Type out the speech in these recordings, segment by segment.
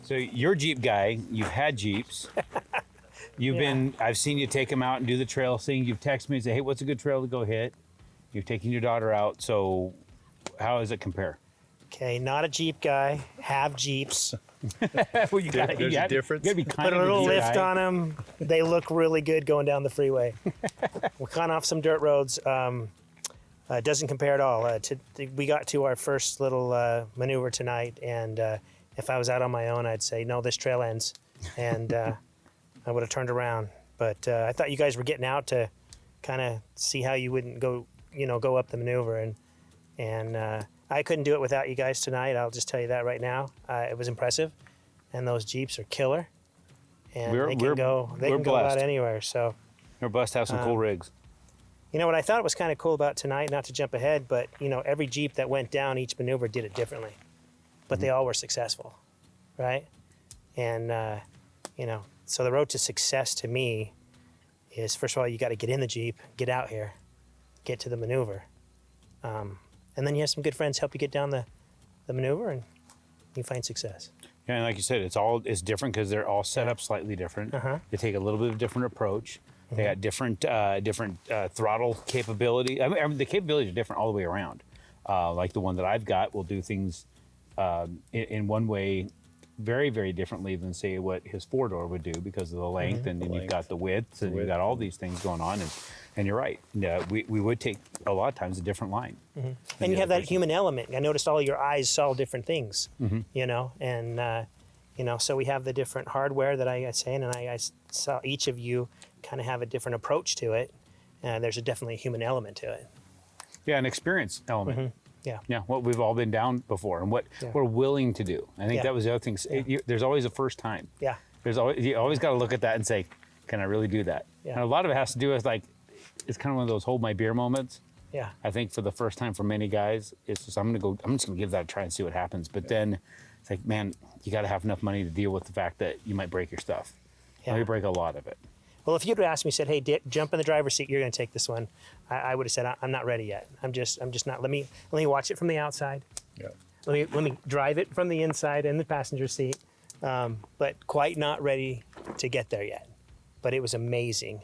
So you're a Jeep guy. You've had Jeeps. I've seen you take them out and do the trail thing. You've texted me and say, hey, what's a good trail to go hit? You've taken your daughter out. So how does it compare? Okay, not a Jeep guy. Have Jeeps. Well, There's a difference. You gotta be kind Put a of little Jeep lift guy. on them. They look really good going down the freeway. We're kind of off some dirt roads. Doesn't compare at all. We got to our first little maneuver tonight, and if I was out on my own, I'd say, no, this trail ends. And I would have turned around. But I thought you guys were getting out to kind of see how you wouldn't go up the maneuver. And I couldn't do it without you guys tonight. I'll just tell you that right now. It was impressive. And those Jeeps are killer. And they can go about anywhere. So We're blessed to have some cool rigs. you know what I thought was kind of cool about tonight, not to jump ahead, but every Jeep that went down, each maneuver did it differently. But they all were successful, right? And, so the road to success to me is, first of all, you got to get in the Jeep, get out here, get to the maneuver. And then you have some good friends help you get down the maneuver, and you find success. Yeah, and like you said, it's different because they're all set up slightly different. They take a little bit of a different approach. They got different throttle capability. I mean, the capabilities are different all the way around. Like the one that I've got will do things in one way very, very differently than, say, what his four-door would do because of the length, and then you've got the width, and you've got all these things going on. And you're right. We would take, a lot of times, a different line. And you have that human element. I noticed all your eyes saw different things, and, so we have the different hardware that I was saying, and I saw each of you kind of have a different approach to it. There's definitely a human element to it. Yeah, an experience element. Yeah. What we've all been down before and what we're willing to do. I think that was the other thing. There's always a first time. Yeah. You always got to look at that and say, can I really do that? Yeah. And a lot of it has to do with, like, it's kind of one of those hold my beer moments. Yeah. I think for the first time for many guys, it's just, I'm just going to give that a try and see what happens. But then it's like, man, you got to have enough money to deal with the fact that you might break your stuff. Yeah. Maybe break a lot of it. Well, if you'd asked me, said, "Hey, Dick, jump in the driver's seat. You're going to take this one," I would have said, "I'm not ready yet. I'm just not. Let me watch it from the outside. Yeah. Let me drive it from the inside in the passenger seat, but quite not ready to get there yet. But it was amazing,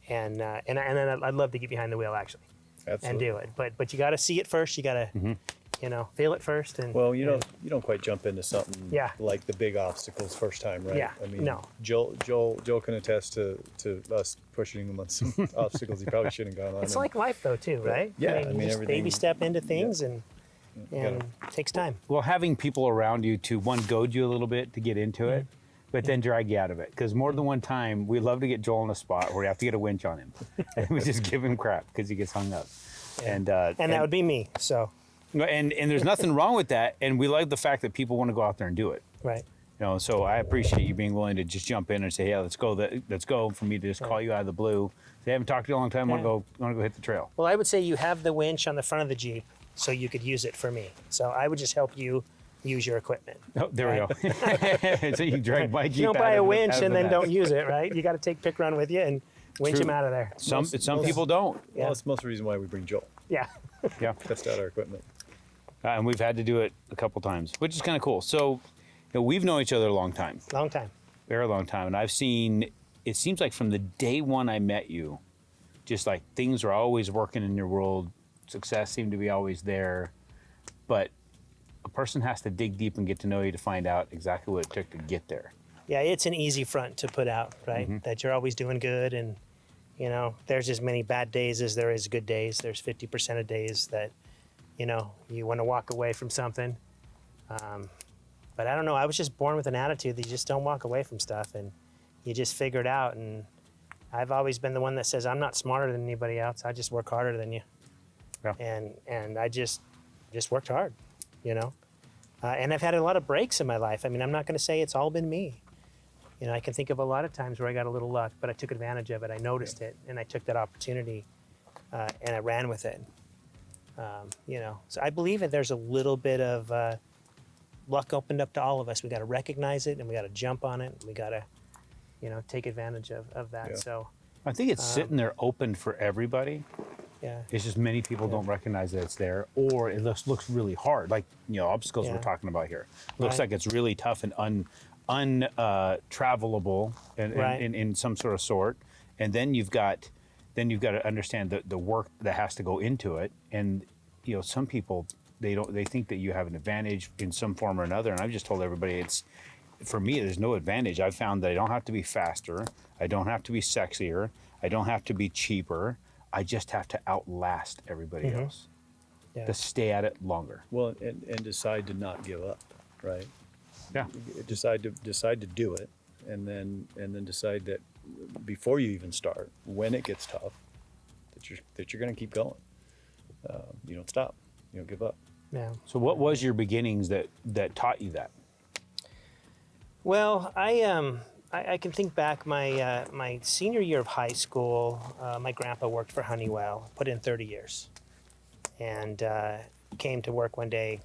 and I'd love to get behind the wheel actually, Absolutely. and do it. But you got to see it first. You got to, feel it first. And Well, you don't quite jump into something Yeah. like the big obstacles first time, right? Yeah, I mean, no. Joel can attest to us pushing him on some obstacles he probably shouldn't have gone on. it's like life though too, right? Yeah, you just everything- baby step into things, and gotta- it takes time. Well, having people around you to, one, goad you a little bit to get into it, but then drag you out of it. Because more than one time, we love to get Joel in a spot where we have to get a winch on him. And we just give him crap because he gets hung up. And And that would be me. So And there's nothing wrong with that. And we like the fact that people want to go out there and do it. right. So I appreciate you being willing to just jump in and say, yeah, let's go. Let's go. For me to just call you out of the blue. Say, I haven't talked to you in a long time. Want to go hit the trail. Well, I would say you have the winch on the front of the Jeep, so you could use it for me. So I would just help you use your equipment. Oh, there we go. So you drag my Jeep. You don't out buy of a the- winch out of and the then mess. don't use it, right? You got to take Pickron with you and winch True. him out of there. Some people don't. Yeah. Well, that's most of the reason why we bring Joel. Yeah. Yeah. Test out our equipment. And we've had to do it a couple times, which is kind of cool. So we've known each other a long time. Long time. Very long time. And I've seen, it seems like from the day one I met you, just like things are always working in your world. Success seemed to be always there. But a person has to dig deep and get to know you to find out exactly what it took to get there. Yeah, it's an easy front to put out, right? That you're always doing good, and there's as many bad days as there is good days. There's 50% of days that you want to walk away from something. But I don't know, I was just born with an attitude that you just don't walk away from stuff, and you just figure it out. And I've always been the one that says, I'm not smarter than anybody else. I just work harder than you. Yeah. And I just worked hard, you know. And I've had a lot of breaks in my life. I mean, I'm not going to say it's all been me. You know, I can think of a lot of times where I got a little luck, but I took advantage of it. I noticed it, and I took that opportunity, and I ran with it. You know, so I believe that there's a little bit of luck opened up to all of us. We got to recognize it, and we got to jump on it. We got to, you know, take advantage of that. Yeah. So, I think it's sitting there open for everybody. yeah, It's just many people don't recognize that it's there, or it looks really hard. Like, you know, obstacles Yeah. we're talking about here. Looks Right. like it's really tough and untravelable Right. in some sort of sort. And then you've got to understand the work that has to go into it. And you know, some people they think that you have an advantage in some form or another. And I've just told everybody for me, there's no advantage. I've found that I don't have to be faster. I don't have to be sexier. I don't have to be cheaper. I just have to outlast everybody else. yeah, To stay at it longer. Well, and decide to not give up, right? Yeah. Decide to do it, and then decide that before you even start, when it gets tough, that you're going to keep going. You don't stop. You don't give up. yeah. So what was your beginnings that taught you that? Well, I can think back my senior year of high school. My grandpa worked for Honeywell, put in 30 years, and came to work one day,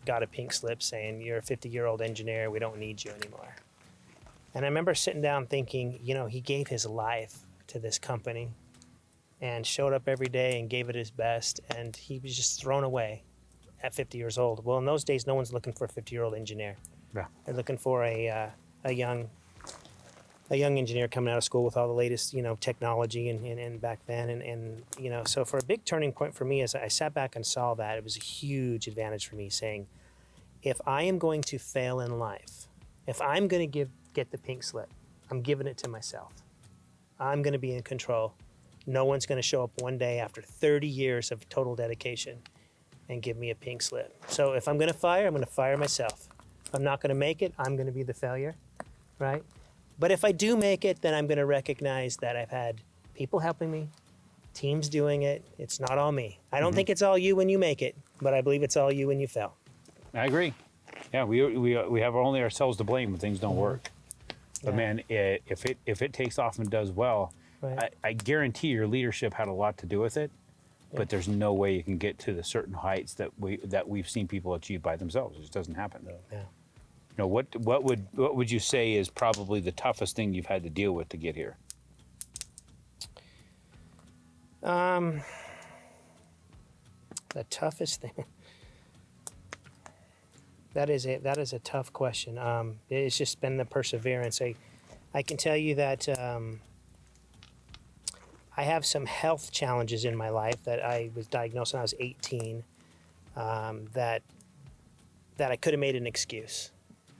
got a pink slip saying, "You're a 50-year-old engineer. We don't need you anymore." And I remember sitting down thinking, you know, he gave his life to this company, and showed up every day and gave it his best, and he was just thrown away at 50 years old. Well, in those days, no one's looking for a 50-year-old engineer. Yeah. They're looking for a young engineer coming out of school with all the latest, you know, technology and back then. And, you know, so for a big turning point for me, as I sat back and saw that, it was a huge advantage for me saying, if I am going to fail in life, if I'm going to get the pink slip, I'm giving it to myself. I'm going to be in control. No one's going to show up one day after 30 years of total dedication and give me a pink slip. So if I'm going to fire, I'm going to fire myself. If I'm not going to make it, I'm going to be the failure, right? But if I do make it, then I'm going to recognize that I've had people helping me, teams doing it. It's not all me. I don't think it's all you when you make it, but I believe it's all you when you fail. I agree. Yeah, we have only ourselves to blame when things don't work. But Yeah. man, if it takes off and does well, Right. I guarantee your leadership had a lot to do with it. But there's no way you can get to the certain heights that we've seen people achieve by themselves. It just doesn't happen. Yeah. You know, what would you say is probably the toughest thing you've had to deal with to get here? The toughest thing. That is a tough question. It's just been the perseverance. I can tell you that I have some health challenges in my life that I was diagnosed when I was 18. That I could have made an excuse,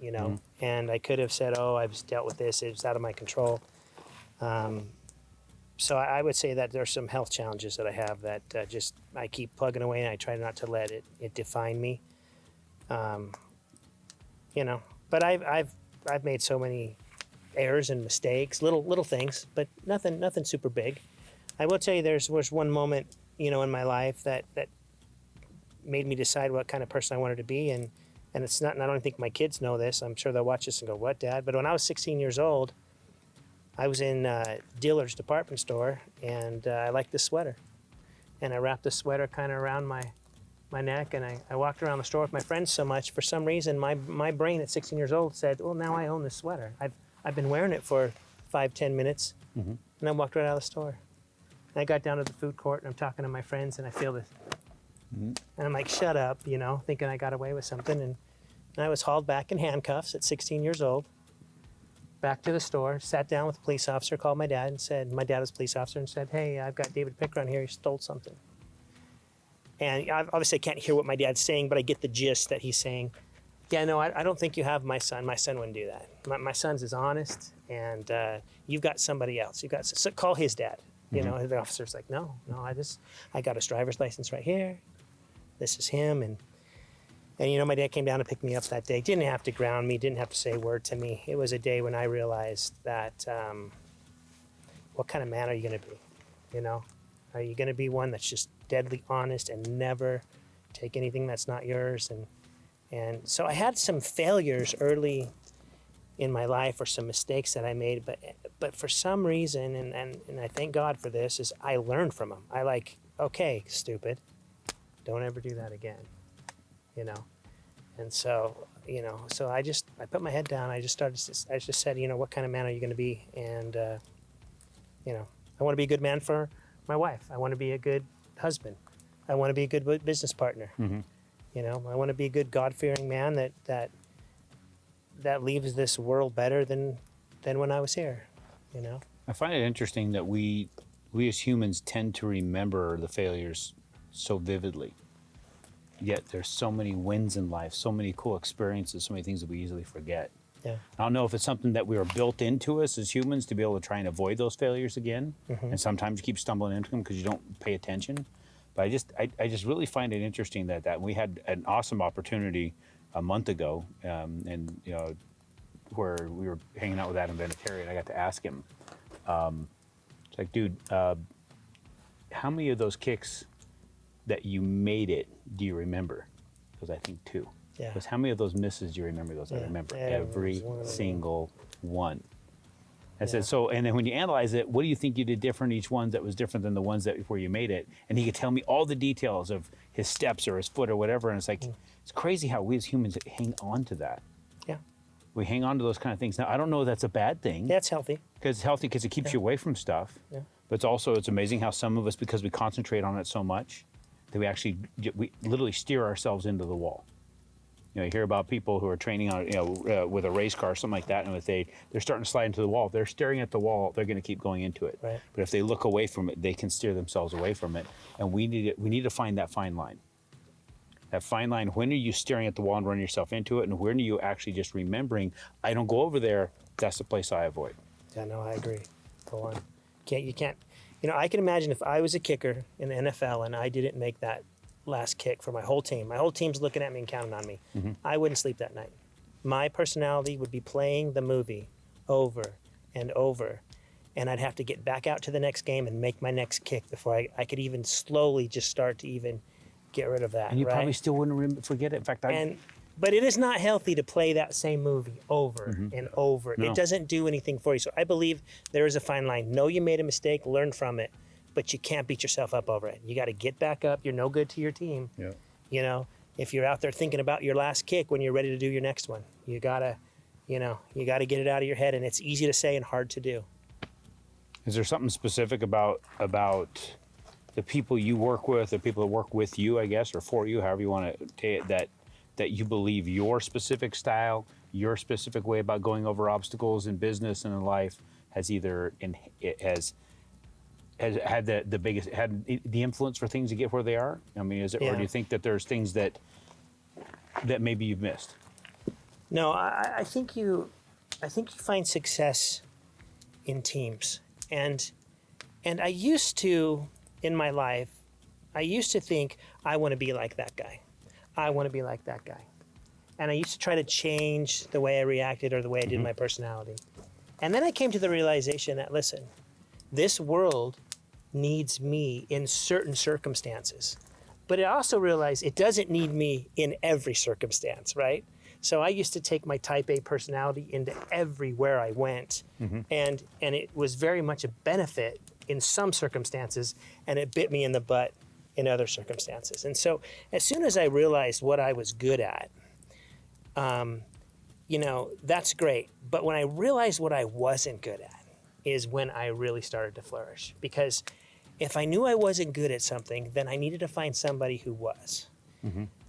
you know, and I could have said, "Oh, I've dealt with this; it's out of my control." So I would say that there's some health challenges that I have that just I keep plugging away, and I try not to let it define me. You know, but I've made so many errors and mistakes, little things, but nothing super big. I will tell you, was one moment, you know, in my life that made me decide what kind of person I wanted to be, and it's not. And I don't think my kids know this. I'm sure they'll watch this and go, "What, Dad?" But when I was 16 years old, I was in dealer's department store, and I liked this sweater, and I wrapped the sweater kind of around my neck, and I walked around the store with my friends so much. For some reason, my brain at 16 years old said, "Well, now I own this sweater. I've been wearing it for 5-10 minutes," and I walked right out of the store. And I got down to the food court, and I'm talking to my friends, and I feel this. And I'm like, "Shut up," you know, thinking I got away with something. And I was hauled back in handcuffs at 16 years old, back to the store, sat down with a police officer, called my dad, and said, my dad was a police officer, and said, "Hey, I've got David Pickron here. He stole something." And obviously I can't hear what my dad's saying, but I get the gist that he's saying, "Yeah, no, I don't think you have my son. My son wouldn't do that. My son's is honest, and you've got somebody else. So call his dad." You know, and the officer's like, no, I got his driver's license right here. This is him. And you know, my dad came down to pick me up that day. Didn't have to ground me, didn't have to say a word to me. It was a day when I realized that what kind of man are you going to be? You know, Are you going to be one that's just deadly honest and never take anything that's not yours? And so I had some failures early in my life, or some mistakes that I made, but for some reason, and I thank God for this, is I learned from them. I like, okay, stupid, don't ever do that again, you know. And so, you know, so I put my head down. I just said, you know, what kind of man are you going to be? And you know, I want to be a good man for my wife. I want to be a good husband. I want to be a good business partner. Mm-hmm. You know, I want to be a good God-fearing man that leaves this world better than when I was here, you know? I find it interesting that we as humans tend to remember the failures so vividly. Yet there's so many wins in life, so many cool experiences, so many things that we easily forget. Yeah. I don't know if it's something that we were built into us as humans to be able to try and avoid those failures again. Mm-hmm. And sometimes you keep stumbling into them because you don't pay attention. But I just really find it interesting that we had an awesome opportunity a month ago, and you know, where we were hanging out with Adam Vinatieri, and I got to ask him, it's like, dude, how many of those kicks that you made it do you remember? Because I think 2. Yeah. Because how many of those misses do you remember? Those I Yeah. remember Every every one of them. single one. I Yeah. said, so, and then when you analyze it, what do you think you did different each one that was different than the ones that where you made it? And he could tell me all the details of his steps or his foot or whatever. And it's like, it's crazy how we as humans hang on to that. Yeah. We hang on to those kind of things. Now, I don't know if that's a bad thing. Yeah, it's healthy. Because it's healthy because it keeps you away from stuff. Yeah. But it's amazing how some of us, because we concentrate on it so much, that we literally steer ourselves into the wall. You know, you hear about people who are training on, with a race car or something like that, and if they're starting to slide into the wall, they're staring at the wall, they're going to keep going into it. Right. But if they look away from it, they can steer themselves away from it. And we need to find that fine line. That fine line. When are you staring at the wall and running yourself into it, and when are you actually just remembering, I don't go over there. That's the place I avoid. Yeah, no, I agree. Go on. You can't. You know, I can imagine if I was a kicker in the NFL and I didn't make that last kick for my whole team. My whole team's looking at me and counting on me. Mm-hmm. I wouldn't sleep that night. My personality would be playing the movie over and over, and I'd have to get back out to the next game and make my next kick before I could even slowly just start to even get rid of that. And you right? probably still wouldn't forget it. In fact, But it is not healthy to play that same movie over and over. No. It doesn't do anything for you. So I believe there is a fine line. Know you made a mistake, learn from it, but you can't beat yourself up over it. You got to get back up. You're no good to your team. Yeah. You know, if you're out there thinking about your last kick when you're ready to do your next one, you gotta get it out of your head, and it's easy to say and hard to do. Is there something specific about the people you work with, the people that work with you, I guess, or for you, however you want to say it, that you believe your specific style, your specific way about going over obstacles in business and in life has had the influence for things to get where they are? I mean, or do you think that there's things that maybe you've missed? No, I think you find success in teams, and I used to, in my life, I used to think I want to be like that guy. I want to be like that guy. And I used to try to change the way I reacted or the way I did my personality. And then I came to the realization that, listen, this world needs me in certain circumstances. But I also realized it doesn't need me in every circumstance, right? So I used to take my type A personality into everywhere I went. And it was very much a benefit in some circumstances, and it bit me in the butt in other circumstances. And so as soon as I realized what I was good at, that's great. But when I realized what I wasn't good at is when I really started to flourish. Because if I knew I wasn't good at something, then I needed to find somebody who was.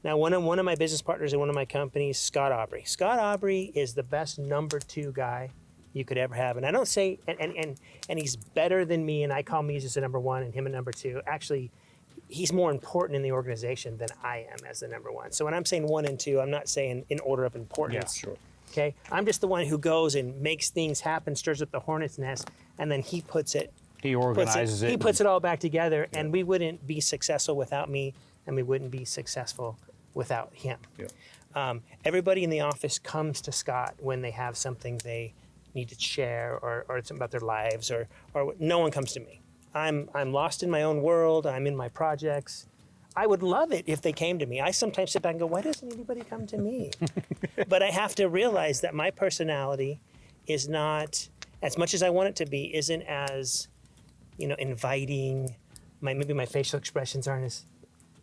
Now, one of my business partners in one of my companies, Scott Aubrey. Scott Aubrey is the best number 2 guy you could ever have. And I don't say, and he's better than me, and I call me as a number 1 and him a number 2. Actually, he's more important in the organization than I am as the number 1. So when I'm saying 1 and 2, I'm not saying in order of importance. Yeah, sure. Okay? I'm just the one who goes and makes things happen, stirs up the hornet's nest, and then he Organizes it. He puts it all back together, and we wouldn't be successful without me, and we wouldn't be successful without him. Yeah. Everybody in the office comes to Scott when they have something they need to share or something about their lives, or no one comes to me. I'm lost in my own world. I'm in my projects. I would love it if they came to me. I sometimes sit back and go, why doesn't anybody come to me? But I have to realize that my personality is not, as much as I want it to be, isn't as, inviting. Maybe my facial expressions aren't as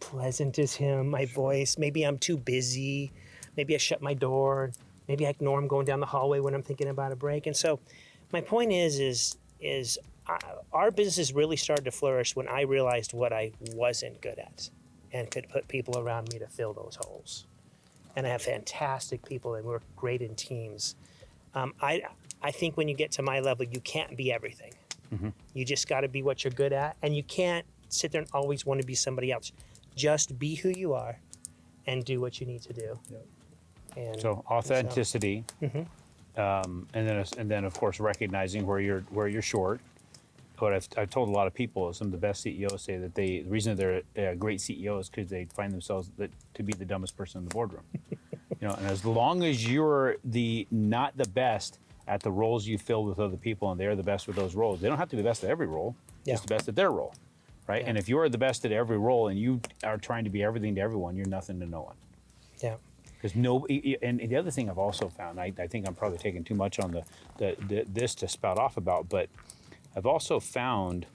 pleasant as him, my voice. Maybe I'm too busy. Maybe I shut my door. Maybe I ignore him going down the hallway when I'm thinking about a break. And so my point is our business really started to flourish when I realized what I wasn't good at and could put people around me to fill those holes. And I have fantastic people and work great in teams. I think when you get to my level, you can't be everything. Mm-hmm. You just got to be what you're good at. And you can't sit there and always want to be somebody else. Just be who you are and do what you need to do. Yep. And So authenticity, and then of course recognizing where you're short. What I've told a lot of people is some of the best CEOs say that the reason they're a great CEO is because they find themselves to be the dumbest person in the boardroom. And as long as you're not the best at the roles you fill with other people and they're the best with those roles, they don't have to be the best at every role, just the best at their role, right? Yeah. And if you're the best at every role and you are trying to be everything to everyone, you're nothing to no one. Yeah. Because and the other thing I've also found, I think I'm probably taking too much on this to spout off about, but I've also found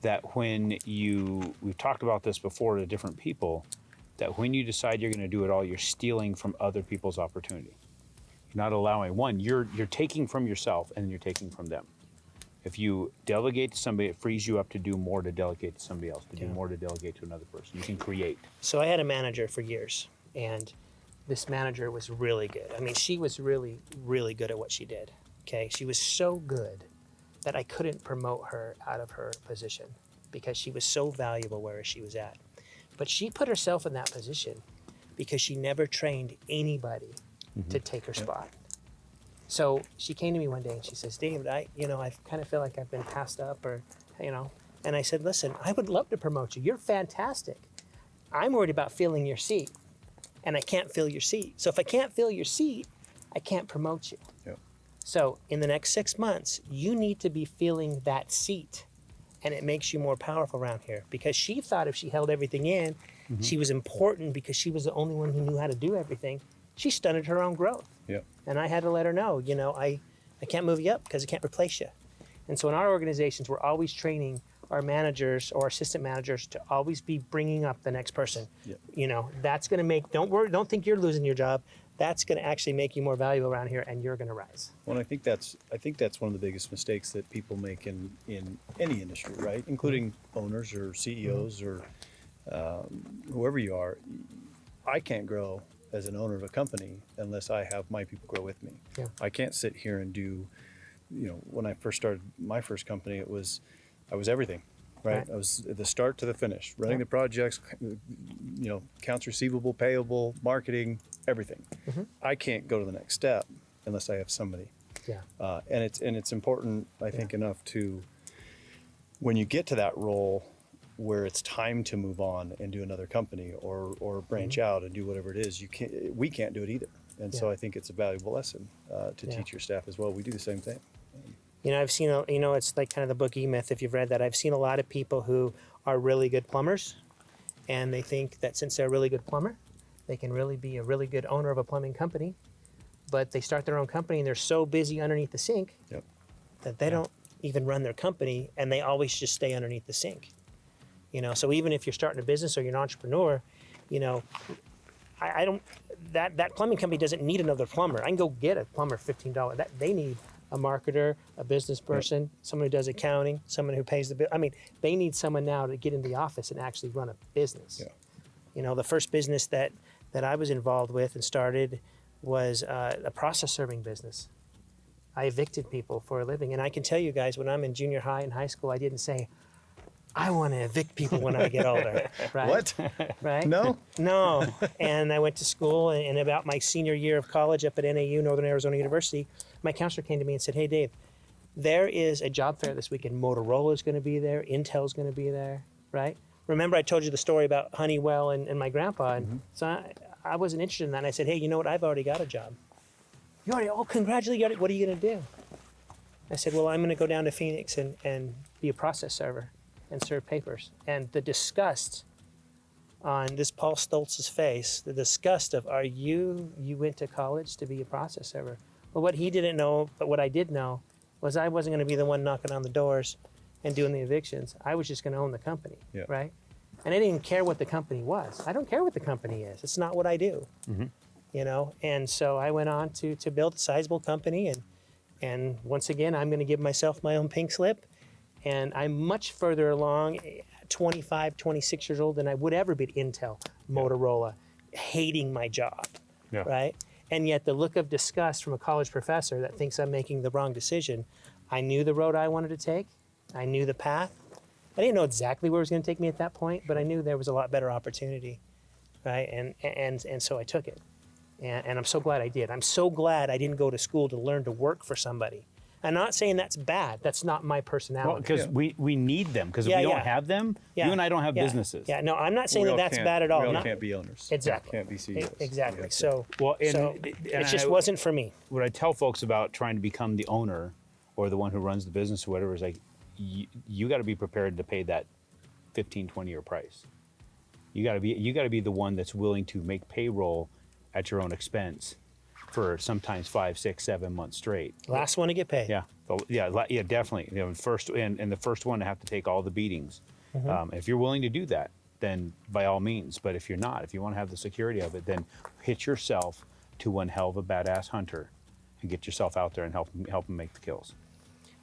that we've talked about this before to different people, that when you decide you're going to do it all, you're stealing from other people's opportunity. You're not allowing, you're taking from yourself and then you're taking from them. If you delegate to somebody, it frees you up to do more to delegate to somebody else, to do more to delegate to another person. You can create. So I had a manager for years, and this manager was really good. I mean, she was really, really good at what she did. Okay, she was so good that I couldn't promote her out of her position because she was so valuable where she was at. But she put herself in that position because she never trained anybody to take her spot. So she came to me one day and she says, David, I kind of feel like I've been passed up and I said, listen, I would love to promote you. You're fantastic. I'm worried about filling your seat and I can't fill your seat. So if I can't fill your seat, I can't promote you. Yep. So in the next 6 months, you need to be filling that seat. And it makes you more powerful around here because she thought if she held everything in, she was important because she was the only one who knew how to do everything. She stunted her own growth. Yep. And I had to let her know, I can't move you up because I can't replace you. And so in our organizations, we're always training our managers or assistant managers to always be bringing up the next person. Yep. That's going to make, don't think you're losing your job. That's going to actually make you more valuable around here, and you're going to rise. Well, I think that's one of the biggest mistakes that people make in any industry, right? Including owners or CEOs or whoever you are. I can't grow as an owner of a company unless I have my people grow with me. Yeah. I can't sit here and do, when I first started my first company, I was everything. Right. I was the start to the finish, running the projects, accounts receivable, payable, marketing, everything. I can't go to the next step unless I have somebody. Yeah. And it's important, I think, enough to, when you get to that role where it's time to move on and do another company or branch out and do whatever it is, we can't do it either. And so I think it's a valuable lesson to teach your staff as well. We do the same thing. I've seen, it's like kind of the book E-Myth, if you've read that. I've seen a lot of people who are really good plumbers, and they think that since they're a really good plumber, they can really be a really good owner of a plumbing company. But they start their own company, and they're so busy underneath the sink that they don't even run their company, and they always just stay underneath the sink. So even if you're starting a business or you're an entrepreneur, that plumbing company doesn't need another plumber. I can go get a plumber $15. That they need a marketer, a business person, someone who does accounting, someone who pays the bill. I mean, they need someone now to get in the office and actually run a business. Yeah. The first business that I was involved with and started was a process serving business. I evicted people for a living. And I can tell you guys, when I'm in junior high and high school, I didn't say, I want to evict people when I get older. Right? What? Right? No? No. And I went to school, and about my senior year of college up at NAU, Northern Arizona University, my counselor came to me and said, hey, Dave, there is a job fair this weekend. Motorola's going to be there. Intel's going to be there, right? Remember I told you the story about Honeywell and my grandpa? And so I wasn't interested in that. And I said, hey, you know what? I've already got a job. You already, congratulations. What are you going to do? I said, well, I'm going to go down to Phoenix and be a process server. and serve papers. And the disgust on this Paul Stoltz's face, the disgust of, you went to college to be a process server. Well, what he didn't know, but what I did know, was I wasn't going to be the one knocking on the doors and doing the evictions. I was just going to own the company, right? And I didn't care what the company was. I don't care what the company is. It's not what I do, you know? And so I went on to build a sizable company. And once again, I'm going to give myself my own pink slip. And I'm much further along, 25, 26 years old, than I would ever be at Intel, Motorola, hating my job, right? And yet the look of disgust from a college professor that thinks I'm making the wrong decision, I knew the road I wanted to take. I knew the path. I didn't know exactly where it was going to take me at that point, but I knew there was a lot better opportunity, right? And so I took it. And I'm so glad I did. I'm so glad I didn't go to school to learn to work for somebody. I'm not saying that's bad. That's not my personality. Well, because we need them. Because if we don't have them, you and I don't have businesses. Yeah, no, I'm not saying that's bad at all. We all can't be owners. Exactly. Can't be CEOs. Exactly. So and it just wasn't for me. What I tell folks about trying to become the owner or the one who runs the business or whatever is like, you got to be prepared to pay that 15, 20-year price. You got to be the one that's willing to make payroll at your own expense for sometimes 5, 6, 7 months straight. Last one to get paid. Yeah, definitely. You know, first and the first one to have to take all the beatings. If you're willing to do that, then by all means. But if you're not, if you want to have the security of it, then hitch yourself to one hell of a badass hunter and get yourself out there and help them make the kills.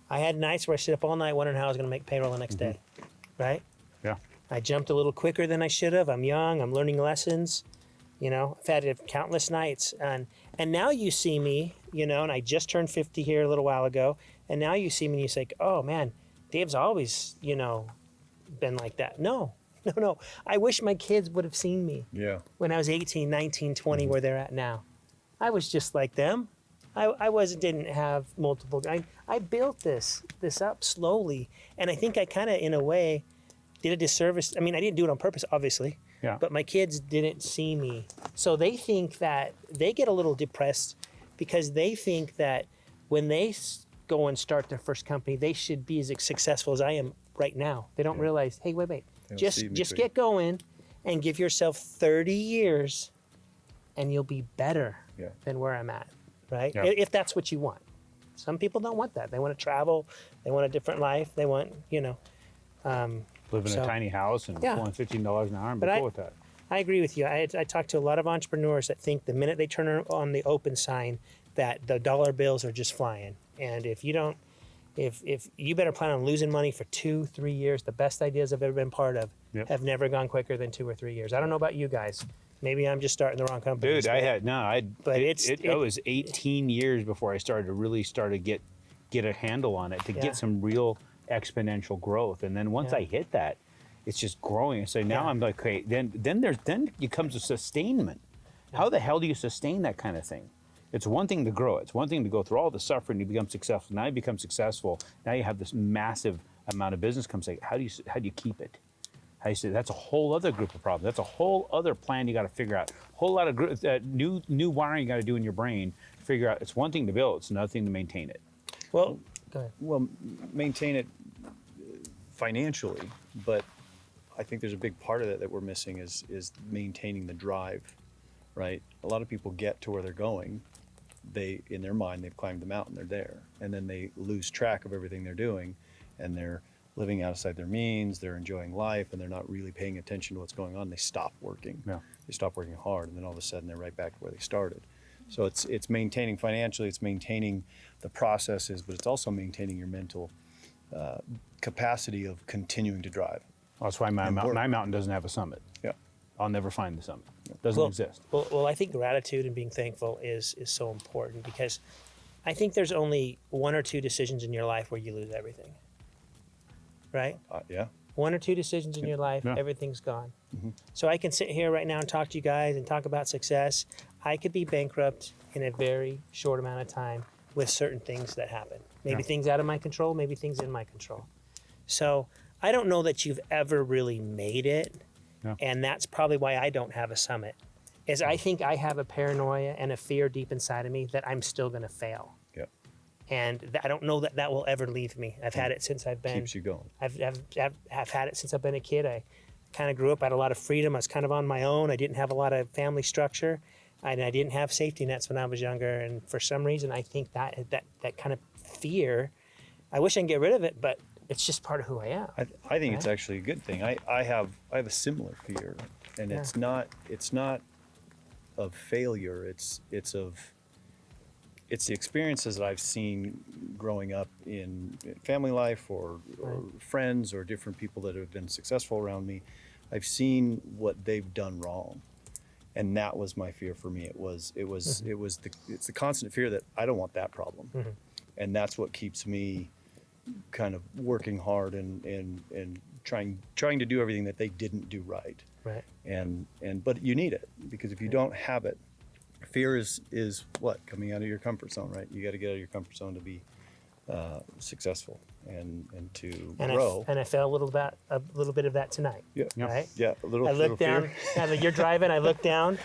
I had nights where I sit up all night wondering how I was going to make payroll the next day, right? Yeah. I jumped a little quicker than I should have. I'm young. I'm learning lessons. You know, I've had countless nights. And now you see me, you know, and I just turned 50 here a little while ago. And now you see me and you say, oh, man, Dave's always, you know, been like that. No. I wish my kids would have seen me when I was 18, 19, 20, where they're at now. I was just like them. I didn't have multiple. I built this up slowly, and I think I kind of, in a way, did a disservice. I mean, I didn't do it on purpose, obviously. Yeah. But my kids didn't see me, so they think that they get a little depressed because they think that when they go and start their first company, they should be as successful as I am right now. They don't realize, hey, wait, just get going, and give yourself 30 years, and you'll be better than where I'm at. Right? Yeah. If that's what you want. Some people don't want that. They want to travel. They want a different life. They want, you know. Live in a tiny house and pulling $15 an hour and be cool with that. I agree with you. I talk to a lot of entrepreneurs that think the minute they turn on the open sign that the dollar bills are just flying. And if you don't, if you better plan on losing money for 2-3 years, the best ideas I've ever been part of have never gone quicker than 2 or 3 years. I don't know about you guys. Maybe I'm just starting the wrong company. Dude, it was 18 years before I started to get a handle on it, to get some real exponential growth. And then once I hit that, it's just growing. So now I'm like, okay, then comes a sustainment. How the hell do you sustain that kind of thing? It's one thing to grow. It's one thing to go through all the suffering to become successful. Now you become successful. Now you have this massive amount of business comes. Like, how do you keep it? How do you say that's a whole other group of problems. That's a whole other plan you got to figure out. Whole lot of new wiring you got to do in your brain to figure out. It's one thing to build. It's another thing to maintain it. Well, go ahead. Well, maintain it financially, but I think there's a big part of that we're missing is maintaining the drive, right? A lot of people get to where they're going. In their mind, they've climbed the mountain, they're there. And then they lose track of everything they're doing, and they're living outside their means, they're enjoying life, and they're not really paying attention to what's going on. They stop working. Yeah. They stop working hard, and then all of a sudden they're right back to where they started. So it's maintaining financially, it's maintaining the processes, but it's also maintaining your mental capacity of continuing to drive. Well, that's why my mountain doesn't have a summit. Yeah. I'll never find the summit. It doesn't exist. Well, I think gratitude and being thankful is so important, because I think there's only 1 or 2 decisions in your life where you lose everything. Right? 1 or 2 decisions in your life, everything's gone. Mm-hmm. So I can sit here right now and talk to you guys and talk about success. I could be bankrupt in a very short amount of time with certain things that happen. Maybe things out of my control, maybe things in my control. So I don't know that you've ever really made it, and that's probably why I don't have a summit, is I think I have a paranoia and a fear deep inside of me that I'm still going to fail. And I don't know that that will ever leave me. I've had it since I've been. Keeps you going. I've had it since I've been a kid. I kind of grew up, I had a lot of freedom. I was kind of on my own. I didn't have a lot of family structure, and I didn't have safety nets when I was younger. And for some reason, I think that kind of fear, I wish I could get rid of it, but it's just part of who I am. I think it's actually a good thing. I have a similar fear, and Yeah. it's not of failure. It's the experiences that I've seen growing up in family life or friends or different people that have been successful around me. I've seen what they've done wrong, and that was my fear for me. It's the constant fear that I don't want that problem, and that's what keeps me kind of working hard and trying to do everything that they didn't do right. Right. But you need it, because if you don't have it, fear is what? Coming out of your comfort zone, right? You got to get out of your comfort zone to be successful and to grow. I felt a little bit of that tonight. Yeah. Right. Yeah. A little. I looked down. Fear. You're driving. I look down.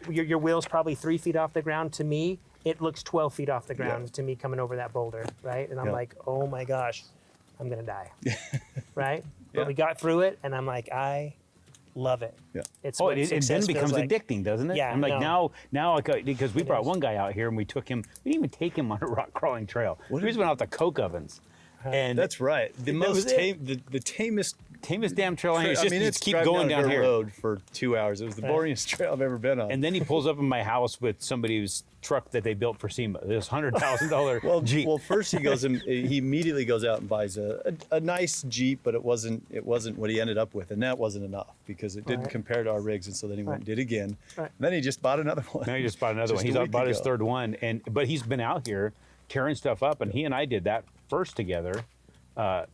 Your wheel's probably 3 feet off the ground. To me, it looks 12 feet off the ground to me coming over that boulder. Right. And I'm like, oh my gosh, I'm gonna die. Right. But we got through it, and I'm like, I love it. Yeah. It's Oh, it then becomes like. addicting, doesn't it? Yeah, I'm like, no. now, because we brought is. one guy out here and we took him. We didn't even take him on a rock crawling trail. We just went out to coke ovens, and That's right. The That was most tame, the tamest. tamest damn trail. And it's I just mean, you it's keep driving going down a down dirt here. road for 2 hours. It was the boringest trail I've ever been on. And then he pulls up in my house with somebody's truck that they built for SEMA. This $100,000 Jeep. Well, first he immediately goes out and buys a nice Jeep, but it wasn't what he ended up with, and that wasn't enough because it didn't compare to our rigs, and so then he went and did again. Right. And then he just bought another one. Now he just bought another one. Just He's a out week bought his ago. third one, but he's been out here tearing stuff up, and he and I did that first together a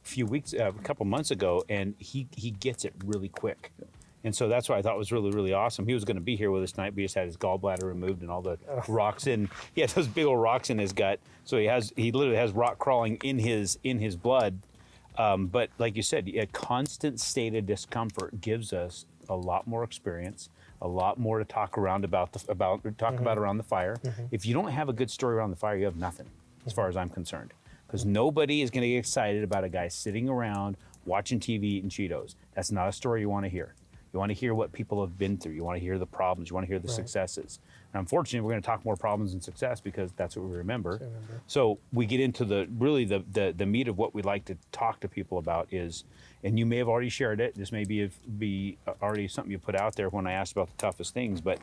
couple months ago, and he gets it really quick. And so that's what I thought was really, really awesome. He was going to be here with us tonight, but he just had his gallbladder removed and all the rocks in. He had those big old rocks in his gut, so he literally has rock crawling in his blood. But like you said, a constant state of discomfort gives us a lot more experience, a lot more to talk around about around the fire. If you don't have a good story around the fire, you have nothing, as far as I'm concerned. Because nobody is going to get excited about a guy sitting around watching TV eating Cheetos. That's not a story you want to hear. You want to hear what people have been through. You want to hear the problems. You want to hear the successes. And unfortunately, we're going to talk more problems and success because that's what we remember. So we get into the meat of what we like to talk to people about is, and you may have already shared it. This may be already something you put out there when I asked about the toughest things. But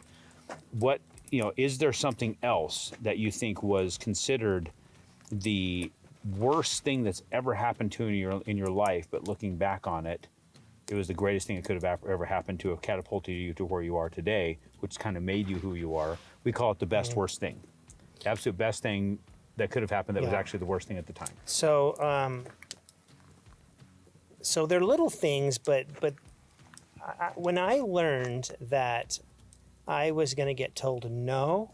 is there something else that you think was considered the worst thing that's ever happened to you in your life, but looking back on it, it was the greatest thing that could have ever happened to have catapulted you to where you are today, which kind of made you who you are. We call it the best worst thing. The absolute best thing that could have happened that was actually the worst thing at the time. So, so they're little things, but when I learned that I was going to get told no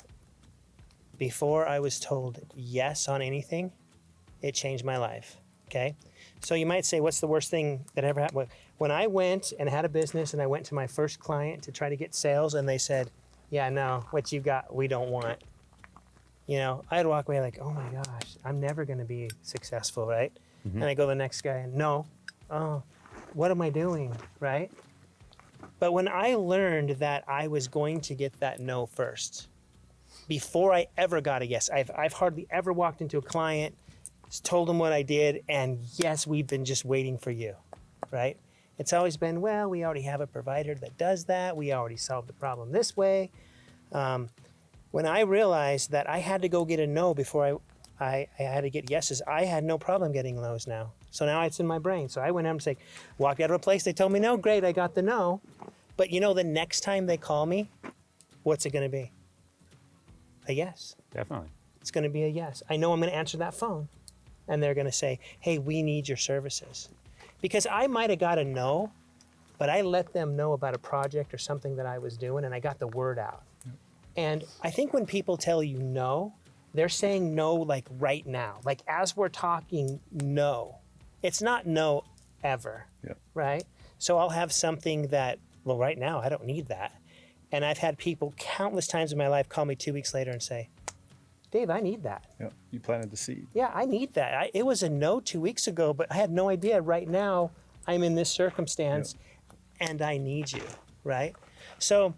before I was told yes on anything, it changed my life. Okay. So you might say, what's the worst thing that ever happened? When I went and had a business and I went to my first client to try to get sales and they said, yeah, no, what you got, we don't want. I'd walk away like, oh my gosh, I'm never going to be successful, right? And I go to the next guy and no, oh, what am I doing, right? But when I learned that I was going to get that no first, before I ever got a yes, I've hardly ever walked into a client, told them what I did, and yes, we've been just waiting for you, right? It's always been, well, we already have a provider that does that. We already solved the problem this way. When I realized that I had to go get a no before I had to get yeses, I had no problem getting no's now. So now it's in my brain. So I went out and said, walked out of a place, they told me no, great, I got the no. But the next time they call me, what's it going to be? A yes. Definitely. It's going to be a yes. I know I'm going to answer that phone. And they're going to say, hey, we need your services. Because I might have got a no, but I let them know about a project or something that I was doing, and I got the word out. And I think when people tell you no, they're saying no like right now. Like as we're talking, no. It's not no ever, right? So I'll have something that, well, right now, I don't need that. And I've had people countless times in my life call me 2 weeks later and say, Dave, I need that. Yeah, you planted the seed. Yeah, I need that. It was a no 2 weeks ago, but I had no idea. Right now, I'm in this circumstance, and I need you, right? So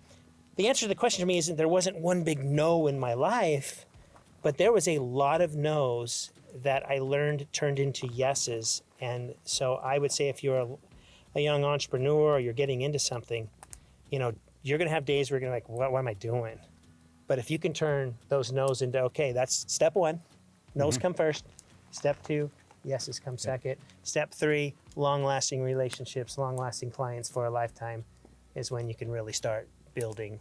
the answer to the question to me isn't there wasn't one big no in my life, but there was a lot of no's that I learned turned into yeses. And so I would say if you're a young entrepreneur or you're getting into something, you're going to have days where you're going to like, what am I doing? But if you can turn those no's into, okay, that's step one, no's come first. Step two, yeses come second. Step three, long-lasting relationships, long-lasting clients for a lifetime is when you can really start building,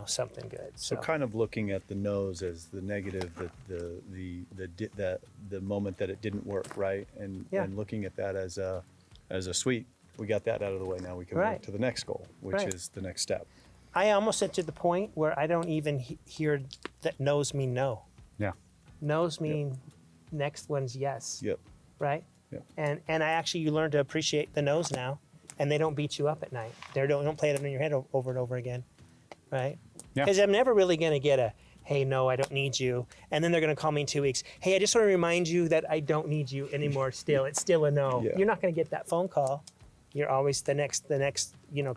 something good. So kind of looking at the no's as the negative, the moment that it didn't work, right? And looking at that as a sweet, we got that out of the way. Now we can move to the next goal, which is the next step. I almost said to the point where I don't even hear that no's mean no. Yeah. No's mean next one's yes. Yep. Right? Yep. And you learn to appreciate the no's now, and they don't beat you up at night. They don't play it in your head over and over again. Right? Yeah. Because I'm never really going to get a, hey, no, I don't need you. And then they're going to call me in 2 weeks. Hey, I just want to remind you that I don't need you anymore still. It's still a no. Yeah. You're not going to get that phone call. You're always the next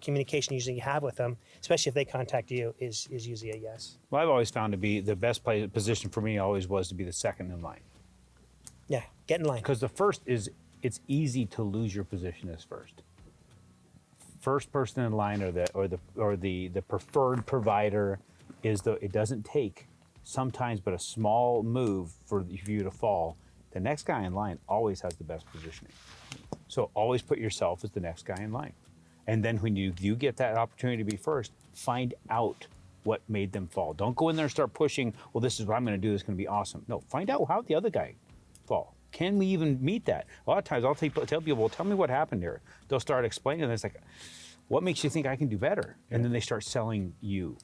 communication usually you have with them, especially if they contact you, is usually a yes. Well, I've always found to be the best position for me always was to be the second in line. Yeah, get in line. Because the first it's easy to lose your position as first. First person in line or the preferred provider it doesn't take sometimes but a small move for you to fall. The next guy in line always has the best positioning. So always put yourself as the next guy in line. And then when you get that opportunity to be first, find out what made them fall. Don't go in there and start pushing, well, this is what I'm going to do. It's going to be awesome. No, find out how the other guy fall. Can we even meet that? A lot of times I'll tell people, well, tell me what happened here. They'll start explaining, and it's like, what makes you think I can do better? And then they start selling you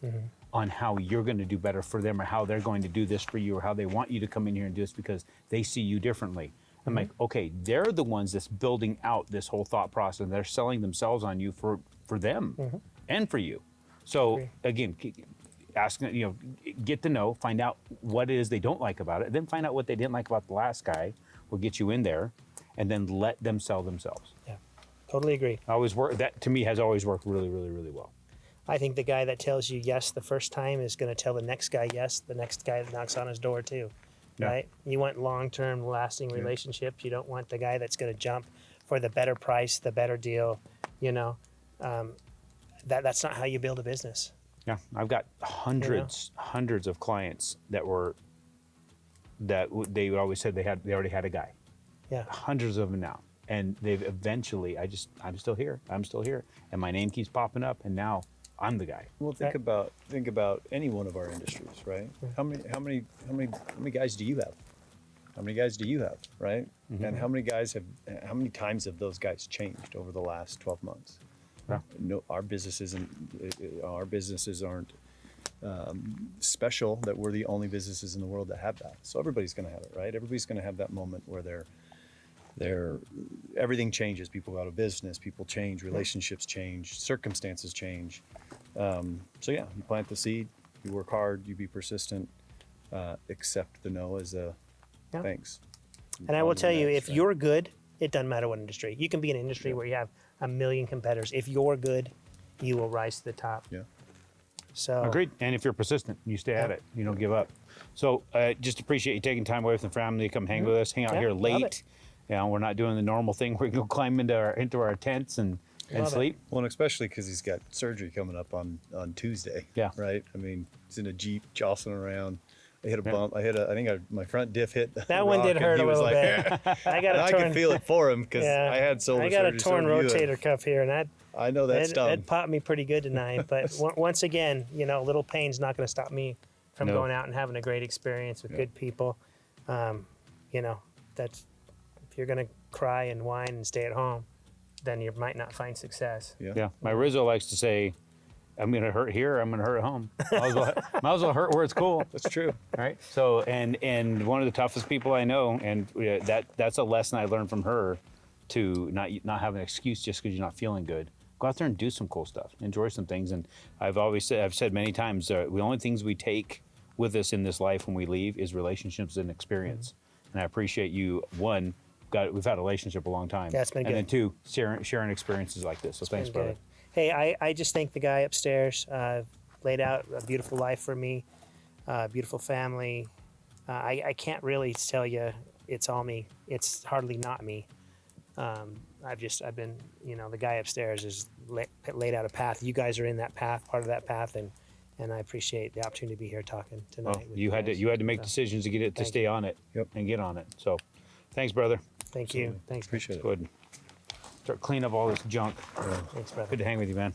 on how you're going to do better for them or how they're going to do this for you or how they want you to come in here and do this because they see you differently. I'm like, okay, they're the ones that's building out this whole thought process. And they're selling themselves on you for them and for you. So again, asking, get to know, find out what it is they don't like about it, then find out what they didn't like about the last guy will get you in there, and then let them sell themselves. Yeah, totally agree. That to me has always worked really, really, really well. I think the guy that tells you yes the first time is going to tell the next guy yes, the next guy that knocks on his door too. Right? You want long-term, lasting relationships. You don't want the guy that's going to jump for the better price, the better deal. That's not how you build a business. Yeah, I've got hundreds of clients that they always said they already had a guy. Yeah, hundreds of them now, and they've eventually. I'm still here, and my name keeps popping up, and now I'm the guy. Well, think about any one of our industries, right? How many guys do you have? How many guys do you have, right? And how many times have those guys changed over the last 12 months? Yeah. No, our businesses aren't special that we're the only businesses in the world that have that. So everybody's going to have it, right? Everybody's going to have that moment where everything changes. People go out of business, people change, relationships change, circumstances change. So yeah, you plant the seed, you work hard, you be persistent, accept the no as a thanks. And I will tell you, if you're good, it doesn't matter what industry. You can be in an industry where you have a million competitors. If you're good, you will rise to the top. Yeah. So Agreed. And if you're persistent, you stay at it. You don't give up. So just appreciate you taking time away from the family to come hang with us, hang out here late. We're not doing the normal thing where you go climb into our tents and sleep. Well, and especially because he's got surgery coming up on Tuesday. Yeah. Right. I mean, he's in a Jeep jostling around. I hit a bump. I think my front diff hit. That one did hurt a little bit. I could feel it for him because I had shoulder surgery. I got a torn rotator cuff here, and I know that stung. It popped me pretty good tonight. But once again, a little pain's not going to stop me from going out and having a great experience with good people. That's if you're going to cry and whine and stay at home, then you might not find success. Yeah. My Rizzo likes to say, I'm going to hurt here, I'm going to hurt at home. Might as well hurt where it's cool. That's true. Right? So, and one of the toughest people I know, and that's a lesson I learned from her, to not have an excuse just because you're not feeling good. Go out there and do some cool stuff. Enjoy some things. And I've said many times, the only things we take with us in this life when we leave is relationships and experience. And I appreciate you. One, we've had a relationship a long time. Yeah, it's been and good. then two, sharing experiences like this. So thanks, Been brother. good. Hey, I just thank the guy upstairs. Laid out a beautiful life for me, beautiful family. I can't really tell you it's all me. It's hardly not me. I've been, the guy upstairs has laid out a path. You guys are in that path, part of that path, and I appreciate the opportunity to be here talking tonight. Well, with you had guys. to make So, decisions to get it to thank stay on it and get on it. So thanks, brother. Thank you. Thanks. Appreciate it. Go ahead and start cleaning up all this junk. Thanks, brother. Good to hang with you, man.